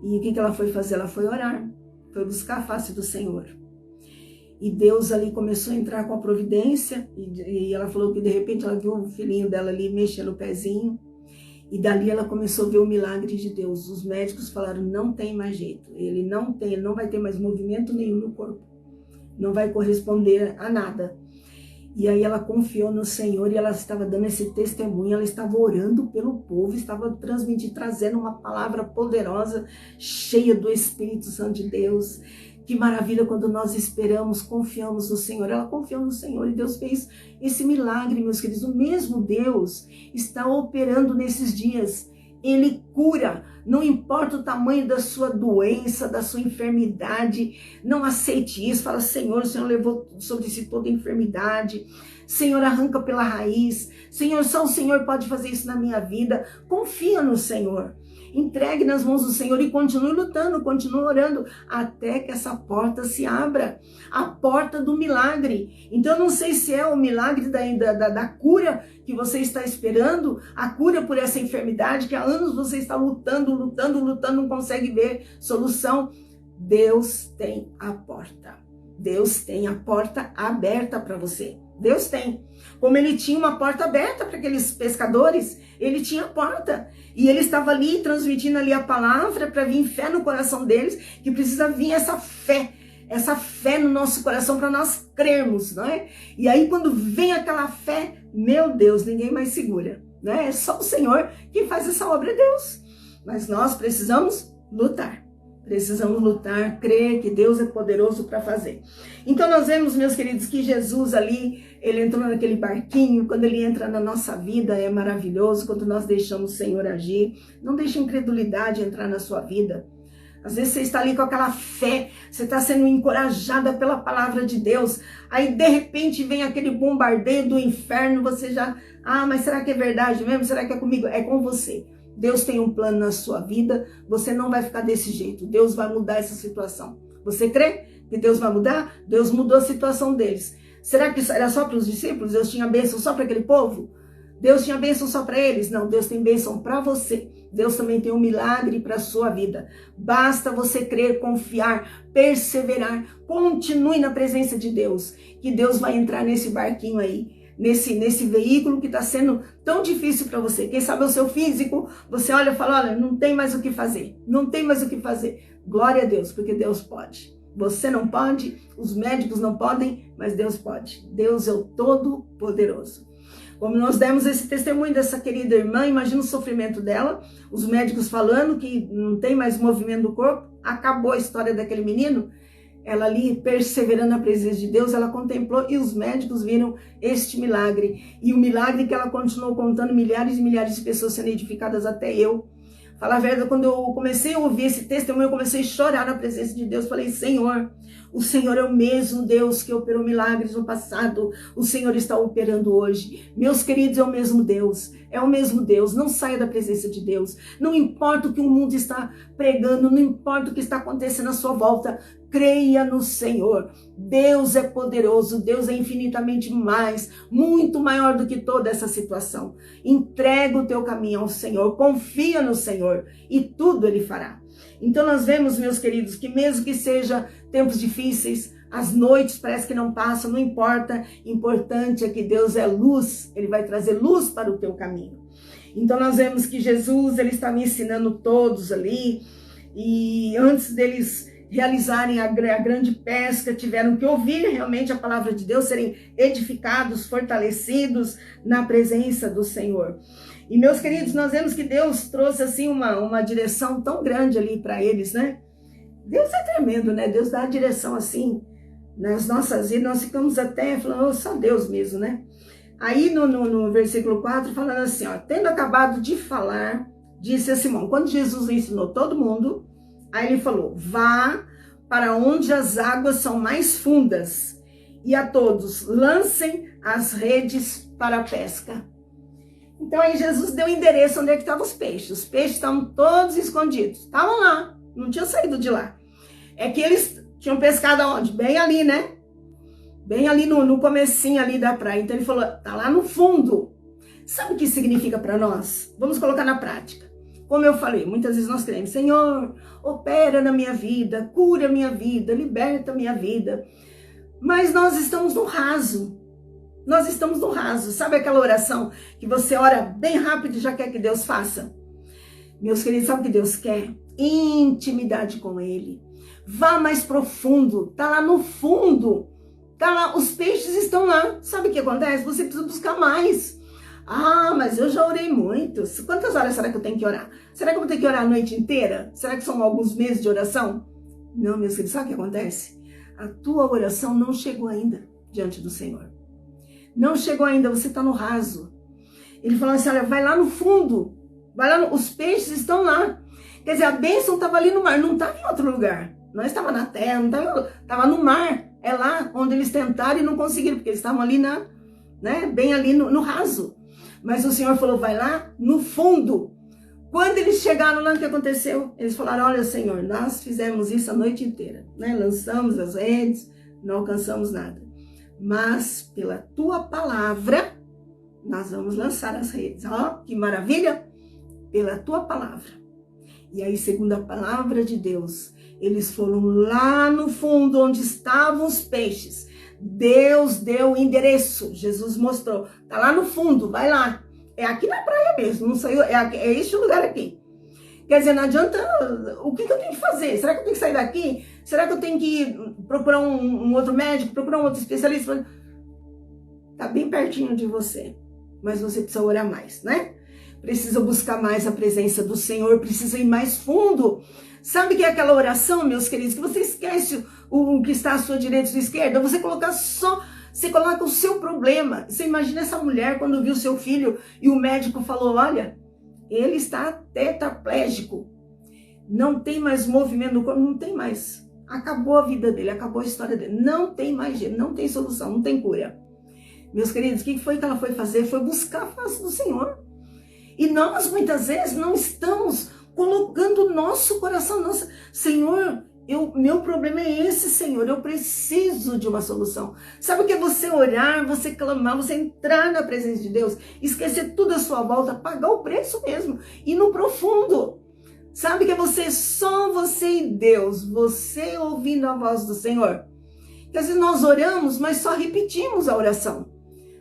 E o que ela foi fazer? Ela foi orar, foi buscar a face do Senhor. E Deus ali começou a entrar com a providência, e ela falou que de repente ela viu o filhinho dela ali mexendo o pezinho, e dali ela começou a ver o milagre de Deus. Os médicos falaram, não tem mais jeito, ele não vai ter mais movimento nenhum no corpo. Não vai corresponder a nada. E aí ela confiou no Senhor e ela estava dando esse testemunho, ela estava orando pelo povo, estava trazendo uma palavra poderosa, cheia do Espírito Santo de Deus. Que maravilha quando nós esperamos, confiamos no Senhor. Ela confiou no Senhor e Deus fez esse milagre, meus queridos. O mesmo Deus está operando nesses dias. Ele cura, não importa o tamanho da sua doença, da sua enfermidade, não aceite isso, fala, Senhor, o Senhor levou sobre si toda a enfermidade, Senhor, arranca pela raiz, Senhor, só o Senhor pode fazer isso na minha vida, confia no Senhor. Entregue nas mãos do Senhor e continue lutando, continue orando, até que essa porta se abra. A porta do milagre. Então eu não sei se é o milagre da cura que você está esperando, a cura por essa enfermidade que há anos você está lutando, não consegue ver solução. Deus tem a porta. Deus tem a porta aberta para você. Deus tem. Como ele tinha uma porta aberta para aqueles pescadores, ele tinha a porta. E ele estava ali transmitindo ali a palavra para vir fé no coração deles, que precisa vir essa fé no nosso coração para nós crermos, não é? E aí quando vem aquela fé, meu Deus, ninguém mais segura, não é? É só o Senhor que faz essa obra, Deus. Mas nós precisamos lutar. Precisamos lutar, crer que Deus é poderoso para fazer. Então nós vemos, meus queridos, que Jesus ali, ele entrou naquele barquinho. Quando ele entra na nossa vida é maravilhoso, quando nós deixamos o Senhor agir. Não deixe a incredulidade entrar na sua vida. Às vezes você está ali com aquela fé, você está sendo encorajada pela palavra de Deus. Aí de repente vem aquele bombardeio do inferno, você já, mas será que é verdade mesmo? Será que é comigo? É com você. Deus tem um plano na sua vida, você não vai ficar desse jeito. Deus vai mudar essa situação. Você crê que Deus vai mudar? Deus mudou a situação deles. Será que era só para os discípulos? Deus tinha bênção só para aquele povo? Deus tinha bênção só para eles? Não, Deus tem bênção para você. Deus também tem um milagre para a sua vida. Basta você crer, confiar, perseverar. Continue na presença de Deus, que Deus vai entrar nesse barquinho aí. Nesse veículo que está sendo tão difícil para você. Quem sabe o seu físico, você olha e fala, olha, não tem mais o que fazer. Não tem mais o que fazer. Glória a Deus, porque Deus pode. Você não pode, os médicos não podem, mas Deus pode. Deus é o Todo-Poderoso. Como nós demos esse testemunho dessa querida irmã, imagina o sofrimento dela, os médicos falando que não tem mais movimento do corpo, acabou a história daquele menino. Ela ali, perseverando na presença de Deus, ela contemplou e os médicos viram este milagre. E o milagre que ela continuou contando, milhares e milhares de pessoas sendo edificadas, até eu. Falar a verdade, quando eu comecei a ouvir esse testemunho, eu comecei a chorar na presença de Deus. Falei, Senhor, o Senhor é o mesmo Deus que operou milagres no passado. O Senhor está operando hoje. Meus queridos, é o mesmo Deus. É o mesmo Deus. Não saia da presença de Deus. Não importa o que o mundo está pregando, não importa o que está acontecendo à sua volta. Creia no Senhor. Deus é poderoso, Deus é infinitamente mais, muito maior do que toda essa situação. Entrega o teu caminho ao Senhor, confia no Senhor e tudo Ele fará. Então nós vemos, meus queridos, que mesmo que seja tempos difíceis, as noites parece que não passam, não importa. Importante é que Deus é luz, Ele vai trazer luz para o teu caminho. Então nós vemos que Jesus, Ele estava ensinando todos ali, e antes deles realizarem a grande pesca, tiveram que ouvir realmente a palavra de Deus, serem edificados, fortalecidos na presença do Senhor. E meus queridos, nós vemos que Deus trouxe assim uma direção tão grande ali para eles, né? Deus é tremendo, né? Deus dá a direção assim nas nossas vidas, nós ficamos até falando, só Deus mesmo, né? Aí no versículo 4, falando assim, ó, tendo acabado de falar, disse a Simão, quando Jesus ensinou todo mundo, aí ele falou, vá para onde as águas são mais fundas e a todos lancem as redes para a pesca. Então aí Jesus deu o endereço onde é que estavam os peixes. Os peixes estavam todos escondidos. Estavam lá, não tinham saído de lá. É que eles tinham pescado aonde? Bem ali, né? Bem ali no comecinho ali da praia. Então ele falou, tá lá no fundo. Sabe o que significa para nós? Vamos colocar na prática. Como eu falei, muitas vezes nós queremos, Senhor, opera na minha vida, cura a minha vida, liberta a minha vida. Mas nós estamos no raso. Nós estamos no raso. Sabe aquela oração que você ora bem rápido e já quer que Deus faça? Meus queridos, sabe o que Deus quer? Intimidade com Ele. Vá mais profundo. Tá lá no fundo. Tá lá, os peixes estão lá. Sabe o que acontece? Você precisa buscar mais. Mas eu já orei muito. Quantas horas será que eu tenho que orar? Será que eu vou ter que orar a noite inteira? Será que são alguns meses de oração? Não, meus queridos, sabe o que acontece? A tua oração não chegou ainda diante do Senhor. Não chegou ainda, você está no raso. Ele falou assim, olha, vai lá no fundo. Vai lá, os peixes estão lá. Quer dizer, a bênção estava ali no mar, não estava em outro lugar. Não estava na terra, não estava no mar. É lá onde eles tentaram e não conseguiram, porque eles estavam ali bem ali no raso. Mas o Senhor falou, vai lá no fundo. Quando eles chegaram lá, o que aconteceu? Eles falaram, olha, Senhor, nós fizemos isso a noite inteira, né? Lançamos as redes, não alcançamos nada. Mas pela tua palavra, nós vamos lançar as redes. Ó, que maravilha! Pela tua palavra. E aí, segundo a palavra de Deus, eles foram lá no fundo, onde estavam os peixes. Deus deu o endereço, Jesus mostrou. Tá lá no fundo, vai lá. É aqui na praia mesmo, não saiu, é este lugar aqui. Quer dizer, não adianta, o que eu tenho que fazer? Será que eu tenho que sair daqui? Será que eu tenho que procurar um outro médico, procurar um outro especialista? Tá bem pertinho de você, mas você precisa orar mais, né? Precisa buscar mais a presença do Senhor, precisa ir mais fundo. Sabe que é aquela oração, meus queridos, que você esquece o que está à sua direita e à sua esquerda? Você coloca o seu problema. Você imagina essa mulher quando viu seu filho e o médico falou, olha, ele está tetraplégico. Não tem mais movimento no corpo, não tem mais. Acabou a vida dele, acabou a história dele. Não tem mais jeito, não tem solução, não tem cura. Meus queridos, o que foi que ela foi fazer? Foi buscar a face do Senhor. E nós, muitas vezes, não estamos colocando o nosso coração. Nossa, Senhor, meu problema é esse, Senhor. Eu preciso de uma solução. Sabe o que é você orar, você clamar, você entrar na presença de Deus, esquecer tudo à sua volta, pagar o preço mesmo, ir no profundo. Sabe que é só você e Deus, você ouvindo a voz do Senhor. Porque às vezes nós oramos, mas só repetimos a oração.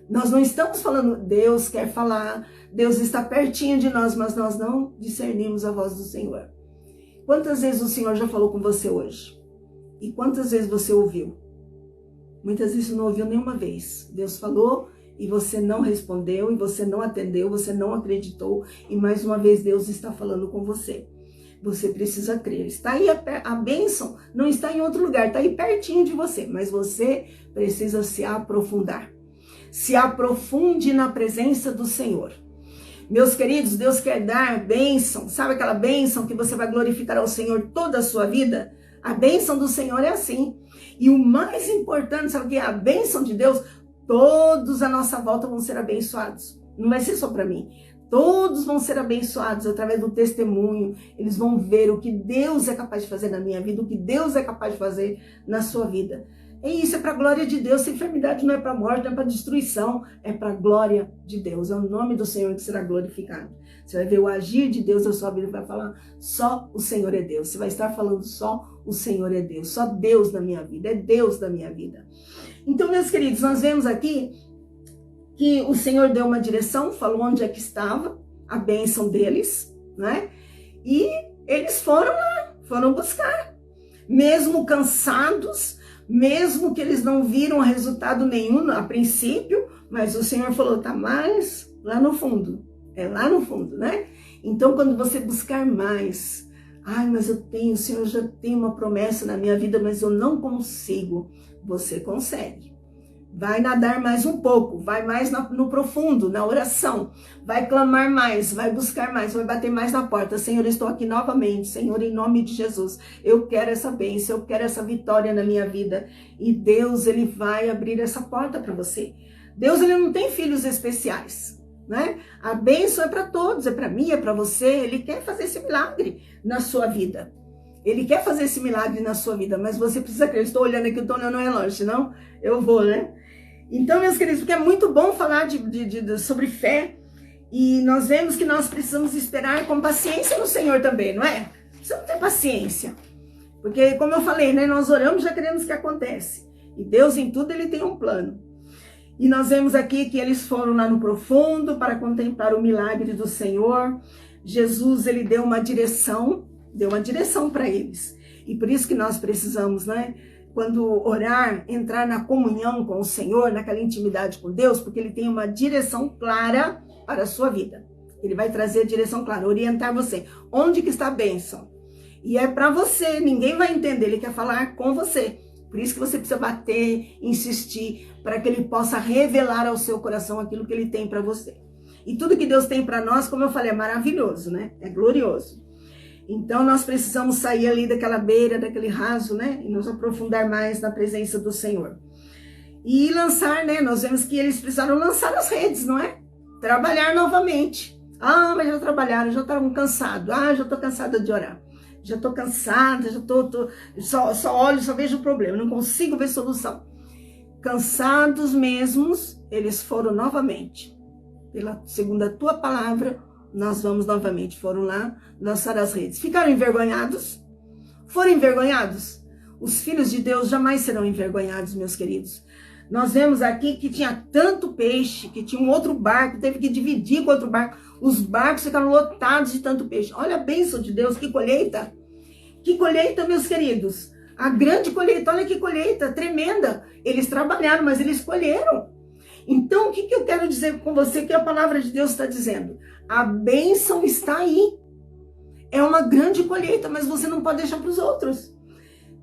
Nós não estamos falando, Deus quer falar, Deus está pertinho de nós, mas nós não discernimos a voz do Senhor. Quantas vezes o Senhor já falou com você hoje? E quantas vezes você ouviu? Muitas vezes você não ouviu nenhuma vez. Deus falou e você não respondeu, e você não atendeu, você não acreditou, e mais uma vez Deus está falando com você. Você precisa crer. Está aí a bênção, não está em outro lugar, está aí pertinho de você, mas você precisa se aprofundar. Se aprofunde na presença do Senhor. Meus queridos, Deus quer dar bênção. Sabe aquela bênção que você vai glorificar ao Senhor toda a sua vida? A bênção do Senhor é assim. E o mais importante, sabe o que é? A bênção de Deus, todos à nossa volta vão ser abençoados. Não vai ser só para mim. Todos vão ser abençoados através do testemunho. Eles vão ver o que Deus é capaz de fazer na minha vida, o que Deus é capaz de fazer na sua vida. É isso, é para a glória de Deus. Essa enfermidade não é para a morte, não é para a destruição, é para a glória de Deus. É o nome do Senhor que será glorificado. Você vai ver o agir de Deus na sua vida, vai falar só o Senhor é Deus. Você vai estar falando só o Senhor é Deus, só Deus na minha vida, é Deus na minha vida. Então, meus queridos, nós vemos aqui que o Senhor deu uma direção, falou onde é que estava a bênção deles, né? E eles foram lá, foram buscar, mesmo cansados, mesmo que eles não viram resultado nenhum a princípio, mas o Senhor falou, tá mais lá no fundo, é lá no fundo, né? Então, quando você buscar mais, mas o Senhor já tem uma promessa na minha vida, mas eu não consigo, você consegue. Vai nadar mais um pouco, vai mais no profundo, na oração, vai clamar mais, vai buscar mais, vai bater mais na porta. Senhor, eu estou aqui novamente, Senhor, em nome de Jesus, eu quero essa bênção, eu quero essa vitória na minha vida. E Deus, Ele vai abrir essa porta para você. Deus, Ele não tem filhos especiais, né? A bênção é para todos, é para mim, é para você. Ele quer fazer esse milagre na sua vida. Ele quer fazer esse milagre na sua vida, mas você precisa crer. Eu estou olhando aqui, eu estou olhando no relógio, senão eu vou, né? Então, meus queridos, porque é muito bom falar sobre fé, e nós vemos que nós precisamos esperar com paciência no Senhor também, não é? Precisamos ter paciência, porque como eu falei, né, nós oramos já queremos que aconteça, e Deus em tudo Ele tem um plano. E nós vemos aqui que eles foram lá no profundo para contemplar o milagre do Senhor. Jesus, Ele deu uma direção para eles, e por isso que nós precisamos, né? Quando orar, entrar na comunhão com o Senhor, naquela intimidade com Deus, porque Ele tem uma direção clara para a sua vida. Ele vai trazer a direção clara, orientar você. Onde que está a bênção? E é para você, ninguém vai entender, Ele quer falar com você. Por isso que você precisa bater, insistir, para que Ele possa revelar ao seu coração aquilo que Ele tem para você. E tudo que Deus tem para nós, como eu falei, é maravilhoso, né? É glorioso. Então, nós precisamos sair ali daquela beira, daquele raso, né? E nos aprofundar mais na presença do Senhor. E lançar, né? Nós vemos que eles precisaram lançar as redes, não é? Trabalhar novamente. Ah, mas já trabalharam, já estavam cansados. Ah, já estou cansada de orar. Já estou cansada, já só olho, só vejo o problema, não consigo ver solução. Cansados mesmos, eles foram novamente. Segundo a tua palavra, nós vamos novamente. Foram lá lançar as redes. Ficaram envergonhados? Foram envergonhados? Os filhos de Deus jamais serão envergonhados, meus queridos. Nós vemos aqui que tinha tanto peixe, que tinha um outro barco, teve que dividir com outro barco. Os barcos ficaram lotados de tanto peixe. Olha a bênção de Deus, que colheita. Que colheita, meus queridos. A grande colheita, olha que colheita tremenda. Eles trabalharam, mas eles colheram. Então, o que eu quero dizer com você que a palavra de Deus está dizendo? A bênção está aí. É uma grande colheita, mas você não pode deixar para os outros.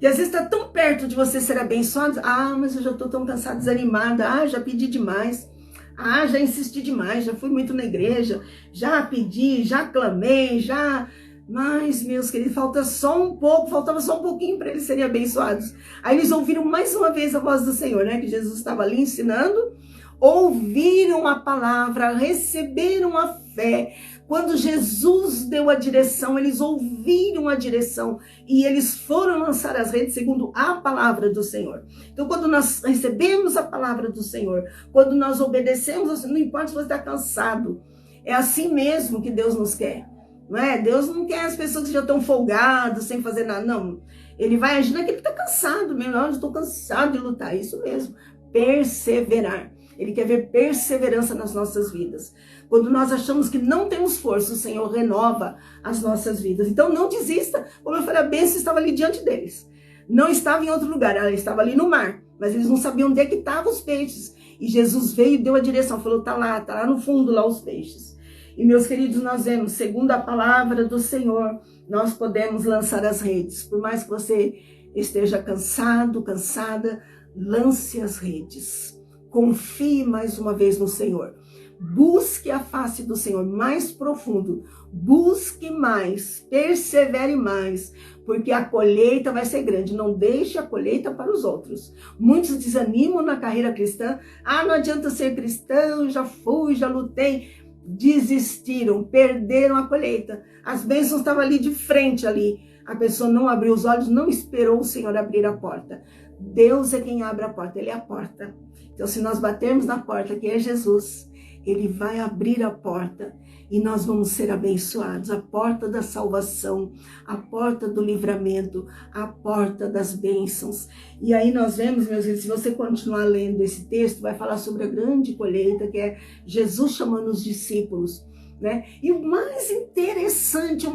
E às vezes está tão perto de você ser abençoado. Ah, mas eu já estou tão cansada, desanimada. Ah, já pedi demais. Ah, já insisti demais, já fui muito na igreja. Já pedi, já clamei, já... Mas, meus queridos, faltava só um pouquinho para eles serem abençoados. Aí eles ouviram mais uma vez a voz do Senhor, né? Que Jesus estava ali ensinando. Ouviram a palavra, receberam a fé. Quando Jesus deu a direção, eles ouviram a direção e eles foram lançar as redes segundo a palavra do Senhor. Então, quando nós recebemos a palavra do Senhor, quando nós obedecemos, não importa se você está cansado, é assim mesmo que Deus nos quer. Não é? Deus não quer as pessoas que já estão folgadas, sem fazer nada, não. Ele vai agir naquele que está cansado mesmo. Eu estou cansado de lutar, isso mesmo. Perseverar. Ele quer ver perseverança nas nossas vidas. Quando nós achamos que não temos força, o Senhor renova as nossas vidas. Então não desista. Como eu falei, a bênção estava ali diante deles. Não estava em outro lugar, ela estava ali no mar. Mas eles não sabiam onde é que estavam os peixes. E Jesus veio e deu a direção. Falou, tá lá no fundo lá os peixes. E, meus queridos, nós vemos, segundo a palavra do Senhor, nós podemos lançar as redes. Por mais que você esteja cansado, cansada, lance as redes. Confie mais uma vez no Senhor. Busque a face do Senhor mais profundo. Busque mais, persevere mais, porque a colheita vai ser grande. Não deixe a colheita para os outros. Muitos desanimam na carreira cristã. Ah, não adianta ser cristão, já fui, já lutei. Desistiram, perderam a colheita. As bênçãos estavam ali de frente ali. A pessoa não abriu os olhos, não esperou o Senhor abrir a porta. Deus é quem abre a porta, Ele é a porta. Então, se nós batermos na porta, que é Jesus, Ele vai abrir a porta e nós vamos ser abençoados. A porta da salvação, a porta do livramento, a porta das bênçãos. E aí nós vemos, meus queridos, se você continuar lendo esse texto, vai falar sobre a grande colheita, que é Jesus chamando os discípulos, né? E o mais interessante,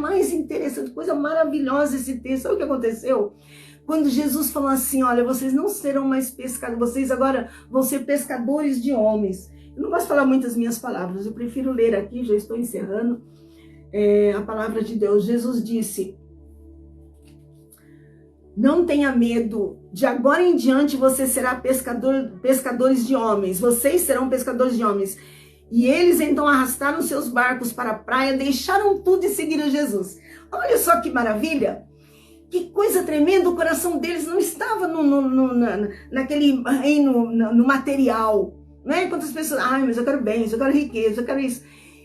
coisa maravilhosa esse texto, sabe o que aconteceu? Quando Jesus falou assim, olha, vocês não serão mais pescadores, vocês agora vão ser pescadores de homens. Eu não gosto de falar muitas minhas palavras, eu prefiro ler aqui, já estou encerrando a palavra de Deus. Jesus disse, não tenha medo, de agora em diante você será pescadores de homens, vocês serão pescadores de homens. E eles então arrastaram seus barcos para a praia, deixaram tudo e seguiram Jesus. Olha só que maravilha! Que coisa tremenda, o coração deles não estava naquele reino, no material. Não é? Quantas pessoas, mas eu quero bens, eu quero riqueza, eu quero isso.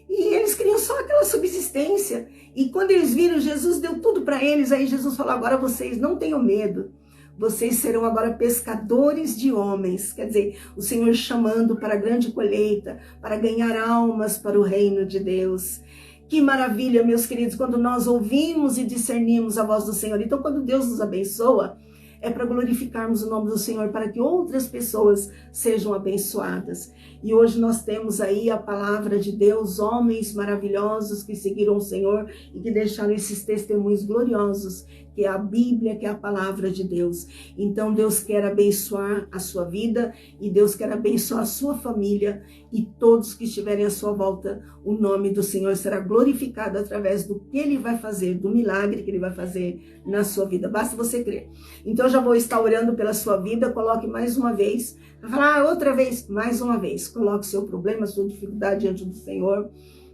E eles queriam só aquela subsistência. E quando eles viram, Jesus deu tudo para eles. Aí Jesus falou, agora vocês não tenham medo. Vocês serão agora pescadores de homens. Quer dizer, o Senhor chamando para a grande colheita, para ganhar almas para o reino de Deus. Que maravilha, meus queridos, quando nós ouvimos e discernimos a voz do Senhor. Então, quando Deus nos abençoa, é para glorificarmos o nome do Senhor, para que outras pessoas sejam abençoadas. E hoje nós temos aí a palavra de Deus, homens maravilhosos que seguiram o Senhor e que deixaram esses testemunhos gloriosos, que é a Bíblia, que é a palavra de Deus. Então Deus quer abençoar a sua vida e Deus quer abençoar a sua família e todos que estiverem à sua volta. O nome do Senhor será glorificado através do que Ele vai fazer, do milagre que Ele vai fazer na sua vida. Basta você crer. Então eu já vou estar orando pela sua vida. Coloque mais uma vez. Vai falar outra vez, mais uma vez. Coloque seu problema, sua dificuldade diante do Senhor.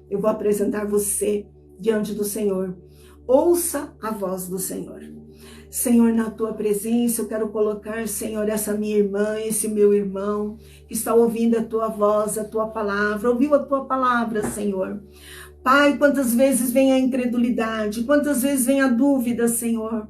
Eu vou apresentar você diante do Senhor. Ouça a voz do Senhor. Senhor, na tua presença, eu quero colocar, Senhor, essa minha irmã, esse meu irmão, que está ouvindo a tua voz, a tua palavra, ouviu a tua palavra, Senhor. Pai, quantas vezes vem a incredulidade, quantas vezes vem a dúvida, Senhor.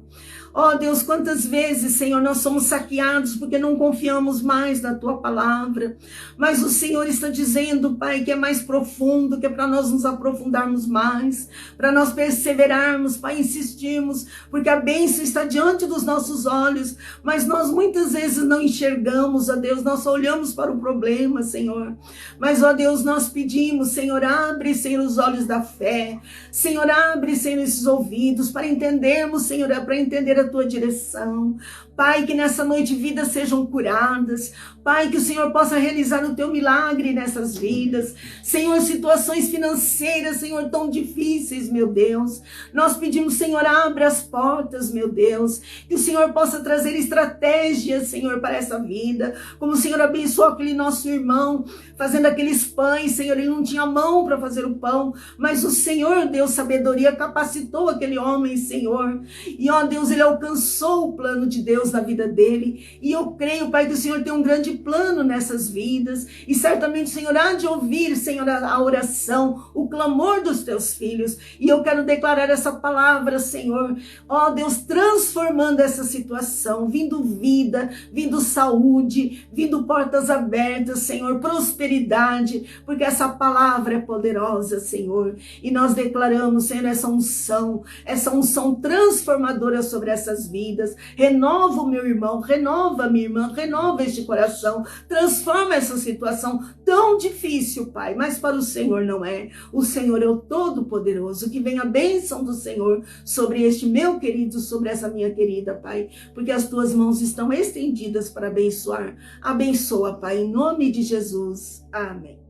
Ó Deus, quantas vezes, Senhor, nós somos saqueados porque não confiamos mais na Tua palavra. Mas o Senhor está dizendo, Pai, que é mais profundo, que é para nós nos aprofundarmos mais, para nós perseverarmos, Pai, insistirmos, porque a bênção está diante dos nossos olhos, mas nós muitas vezes não enxergamos, ó Deus, nós só olhamos para o problema, Senhor. Mas, ó Deus, nós pedimos, Senhor, abre, Senhor, os olhos da fé. Senhor, abre, Senhor, esses ouvidos para entendermos, Senhor, para entender a Tua direção. Pai, que nessa noite vidas sejam curadas. Pai, que o Senhor possa realizar o Teu milagre nessas vidas. Senhor, situações financeiras, Senhor, tão difíceis, meu Deus. Nós pedimos, Senhor, abra as portas, meu Deus. Que o Senhor possa trazer estratégias, Senhor, para essa vida. Como o Senhor abençoou aquele nosso irmão, fazendo aqueles pães, Senhor, ele não tinha mão para fazer o pão, mas o Senhor deu sabedoria, capacitou aquele homem, Senhor. E, ó Deus, ele alcançou o plano de Deus na vida dele. E eu creio, Pai, que o Senhor tem um grande plano nessas vidas. E certamente o Senhor há de ouvir, Senhor, a oração, o clamor dos Teus filhos. E eu quero declarar essa palavra, Senhor. Ó Deus, transformando essa situação, vindo vida, vindo saúde, vindo portas abertas, Senhor, prosperidade, porque essa palavra é poderosa, Senhor. E nós declaramos, Senhor, essa unção transformadora sobre essas vidas. Renova o meu irmão, renova a minha irmã, renova este coração, transforma essa situação tão difícil, Pai, mas para o Senhor não é. O Senhor é o Todo-Poderoso. Que venha a bênção do Senhor sobre este meu querido, sobre essa minha querida, Pai, porque as Tuas mãos estão estendidas para abençoar. Abençoa, Pai, em nome de Jesus. Amém.